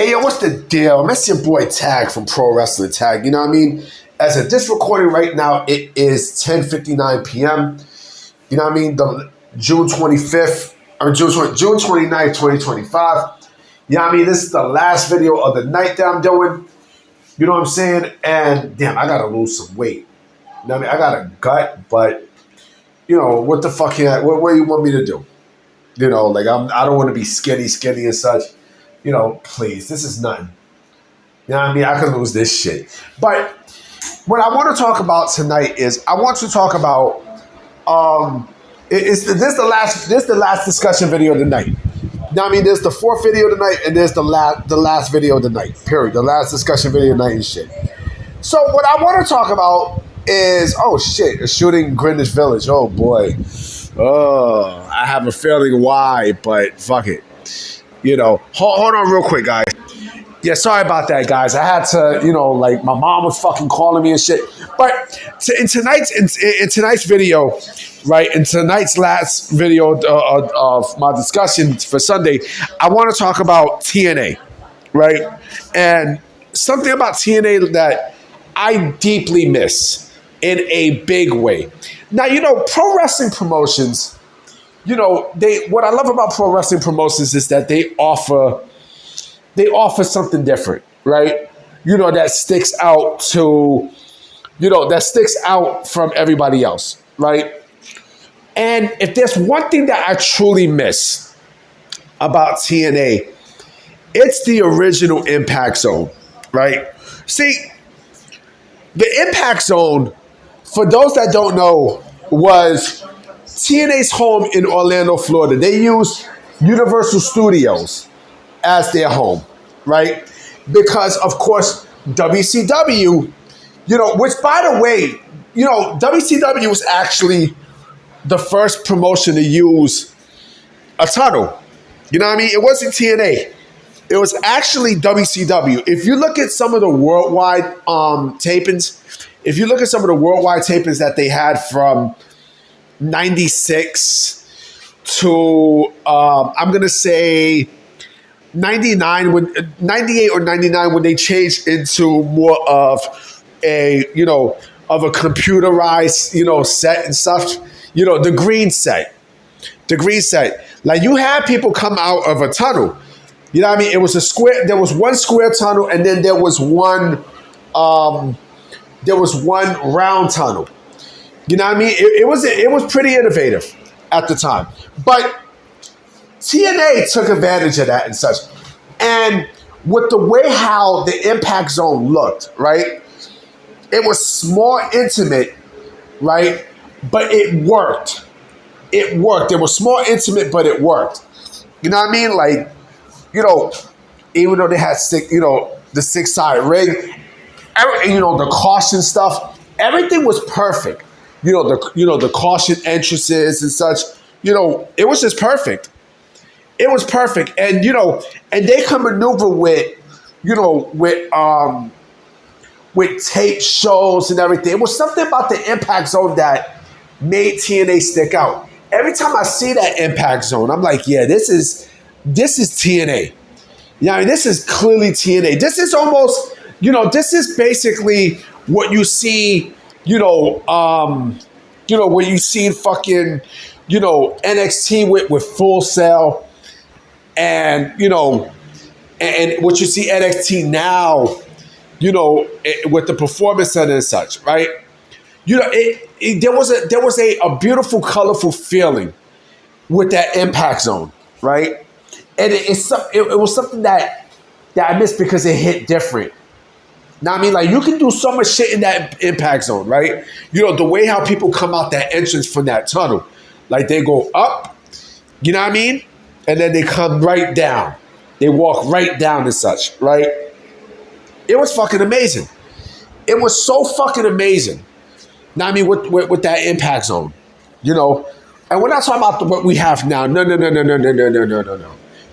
Hey, yo, what's the deal? That's your boy Tag from Pro Wrestling Tag. You know what I mean? As of this recording right now, it is 10:59 p.m. You know what I mean? The June 25th, or June 29th, 2025. You know what I mean? This is the last video of the night that I'm doing. You know what I'm saying? And damn, I gotta lose some weight. You know what I mean? I got a gut, but you know, what the fuck what do you want me to do? You know, like I don't want to be skinny and such. You know, please, this is nothing. You know what I mean? I could lose this shit. But what I want to talk about tonight is I want to talk about this is the last discussion video of the night. You know what I mean? There's the fourth video of the night and there's the last video of the night. Period. The last discussion video of the night and shit. So what I want to talk about is a shooting in Greenwich Village. Oh boy. Oh, I have a feeling why, but fuck it. You know, hold on real quick, guys. Yeah, sorry about that, guys. I had to, you know, like my mom was fucking calling me and shit. But in tonight's video, right, in tonight's last video of my discussion for Sunday, I want to talk about TNA, right? And something about TNA that I deeply miss in a big way. Now, you know, pro wrestling promotions, you know, what I love about pro wrestling promotions is that they offer something different, right? You know, that sticks out from everybody else, right? And if there's one thing that I truly miss about TNA, it's the original Impact Zone, right? See, the Impact Zone, for those that don't know, was TNA's home in Orlando, Florida. They used Universal Studios as their home, right? Because, of course, WCW, you know, which, by the way, you know, WCW was actually the first promotion to use a tunnel. You know what I mean? It wasn't TNA. It was actually WCW. If you look at some of the worldwide tapings, that they had from 96 to, I'm going to say 98 or 99 when they changed into more of a, you know, of a computerized, you know, set and stuff. You know, the green set. Like you had people come out of a tunnel. You know what I mean? It was a square. There was one square tunnel, and then there was one round tunnel. You know what I mean? It was pretty innovative at the time, but TNA took advantage of that and such. And with the way how the Impact Zone looked, right? It was more intimate, right? But it worked. It was more intimate, but it worked. You know what I mean? Like, you know, even though they had the 6-side ring, you know, the caution stuff, everything was perfect. You know, the caution entrances and such, you know, it was just perfect. It was perfect. And, you know, and they can maneuver with tape shows and everything. It was something about the Impact Zone that made TNA stick out. Every time I see that Impact Zone, I'm like, yeah, this is TNA. You know, I mean, this is clearly TNA. This is almost, you know, this is basically what you see, you know, when you see fucking, you know, NXT with Full Sail, and, you know, and what you see NXT now, you know, with the Performance Center and such, right? You know, there was a beautiful, colorful feeling with that Impact Zone, right? And it was something that I missed because it hit different. Now, I mean, like, you can do so much shit in that Impact Zone, right? You know, the way how people come out that entrance from that tunnel. Like, they go up, you know what I mean? And then they come right down. They walk right down and such, right? It was fucking amazing. It was so fucking amazing. Now, I mean, with that Impact Zone, you know? And we're not talking about what we have now. No.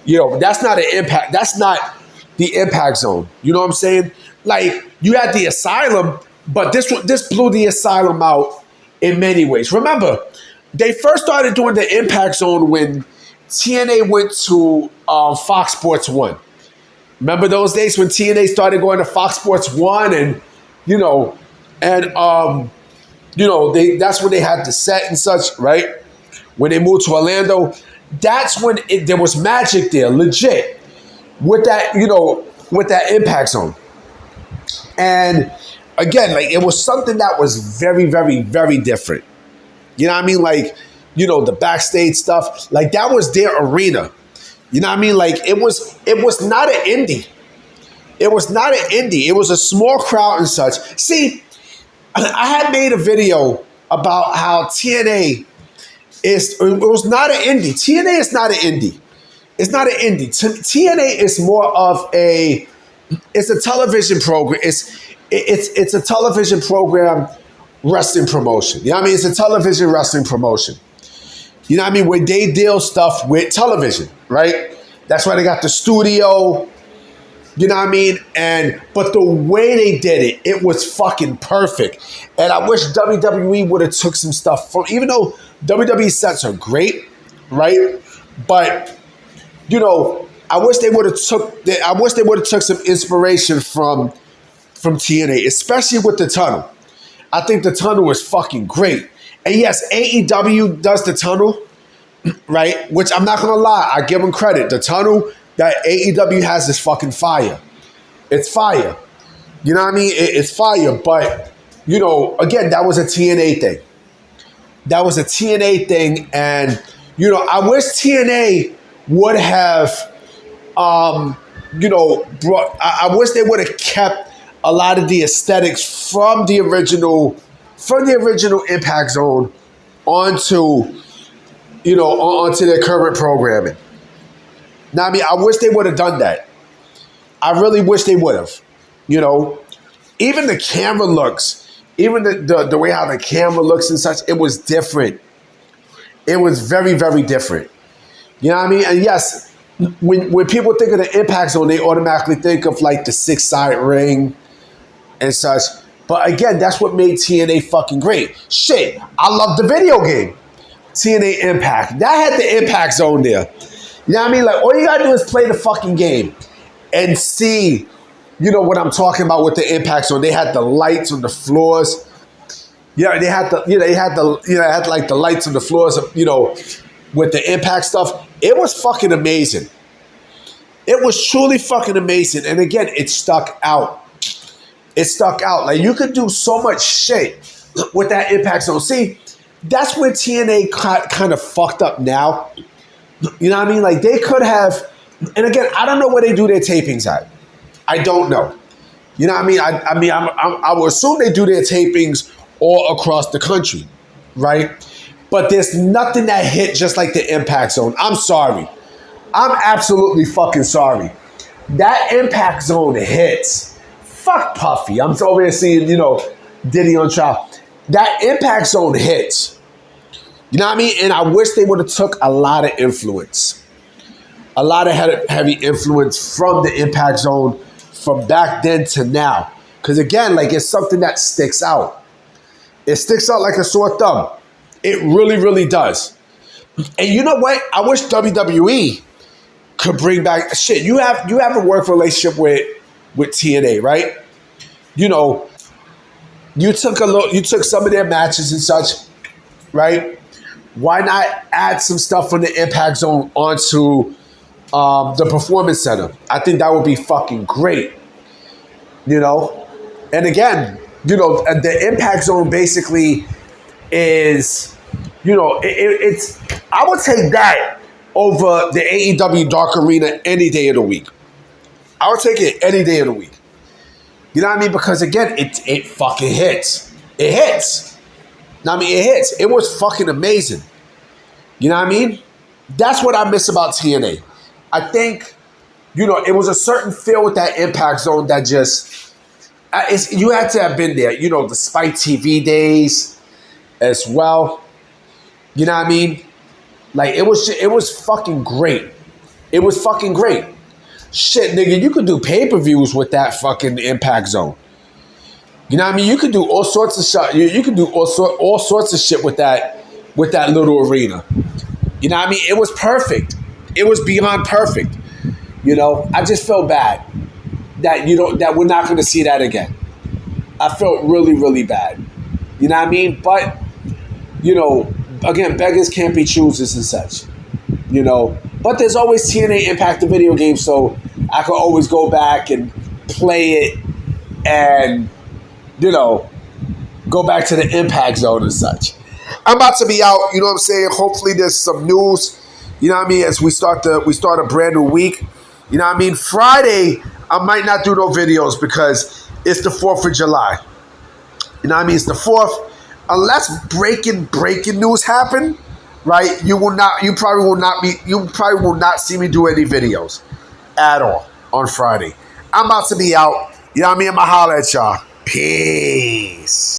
You know, that's not an impact. That's not the Impact Zone. You know what I'm saying? Like, you had the Asylum, but this blew the Asylum out in many ways. Remember, they first started doing the Impact Zone when TNA went to Fox Sports 1. Remember those days when TNA started going to Fox Sports 1 and, you know, and, that's when they had the set and such, right? When they moved to Orlando, that's when there was magic there, legit, with that, with that Impact Zone. And again, like, it was something that was very, very, very different. You know what I mean? Like, the backstage stuff, like, that was their arena. You know what I mean? Like, it was not an indie. It was not an indie. It was a small crowd and such. See, I had made a video about how TNA it was not an indie. TNA is not an indie. It's not an indie. TNA is more of it's a television program. It's a television program wrestling promotion. You know what I mean? It's a television wrestling promotion. You know what I mean? Where they deal stuff with television, right? That's why they got the studio. You know what I mean? But the way they did it was fucking perfect. And I wish WWE would have took some stuff from, even though WWE sets are great, right? But, I wish they would have took some inspiration from TNA, especially with the tunnel. I think the tunnel was fucking great. And yes, AEW does the tunnel, right? Which I'm not gonna lie, I give them credit. The tunnel that AEW has is fucking fire. It's fire. You know what I mean? It's fire. But, again, that was a TNA thing. That was a TNA thing. And, I wish TNA would have, I wish they would have kept a lot of the aesthetics from the original Impact Zone onto their current programming. Now, I mean, I wish they would have done that. I really wish they would have. Even the camera looks, even the way how the camera looks and such, it was different. It was very, very different. You know what I mean? And yes, when people think of the Impact Zone, they automatically think of like the 6-side ring and such. But again, that's what made TNA fucking great. Shit, I love the video game, TNA Impact. That had the Impact Zone there. You know what I mean? Like, all you gotta do is play the fucking game and see, what I'm talking about with the Impact Zone. They had the lights on the floors. Yeah, they had like the lights on the floors, with the Impact stuff. It was fucking amazing. It was truly fucking amazing. And again, it stuck out. It stuck out. Like, you could do so much shit with that Impact Zone. See, that's where TNA kind of fucked up now. You know what I mean? Like, they could have, and again, I don't know where they do their tapings at. I don't know. You know what I mean? I would assume they do their tapings all across the country, right? But there's nothing that hit just like the Impact Zone. I'm sorry. I'm absolutely fucking sorry. That Impact Zone hits. Fuck Puffy. I'm over here seeing, Diddy on trial. That Impact Zone hits. You know what I mean? And I wish they would have took a lot of influence. A lot of heavy influence from the Impact Zone from back then to now. Because again, like, it's something that sticks out. It sticks out like a sore thumb. It really, really does. And you know what? I wish WWE could bring back shit. You have a work relationship with TNA, right? You took some of their matches and such, right? Why not add some stuff from the Impact Zone onto the Performance Center? I think that would be fucking great. And again, the Impact Zone basically is, it's, I would take that over the AEW Dark Arena any day of the week. I would take it any day of the week. You know what I mean? Because again, it fucking hits. It hits. It hits. It was fucking amazing. You know what I mean? That's what I miss about TNA. I think, it was a certain feel with that Impact Zone that just, you had to have been there. The Spike TV days as well. You know what I mean? Like, it was fucking great. It was fucking great. Shit, nigga, you could do pay-per-views with that fucking Impact Zone. You know what I mean? You could do all sorts of shit. You could do all sorts of shit with that little arena. You know what I mean? It was perfect. It was beyond perfect. You know, I just felt bad that we're not going to see that again. I felt really, really bad. You know what I mean? But, you know, again, beggars can't be choosers and such. You know, but there's always TNA Impact, the video game, so I could always go back and play it and, you know, go back to the Impact Zone and such. I'm about to be out, you know what I'm saying? Hopefully there's some news, you know what I mean, as we start a brand new week. You know what I mean? Friday, I might not do no videos because it's the 4th of July. You know what I mean? It's the 4th. Unless breaking news happen, right? You probably will not see me do any videos at all on Friday. I'm about to be out. You know what I mean? I'm going to holler at y'all. Peace.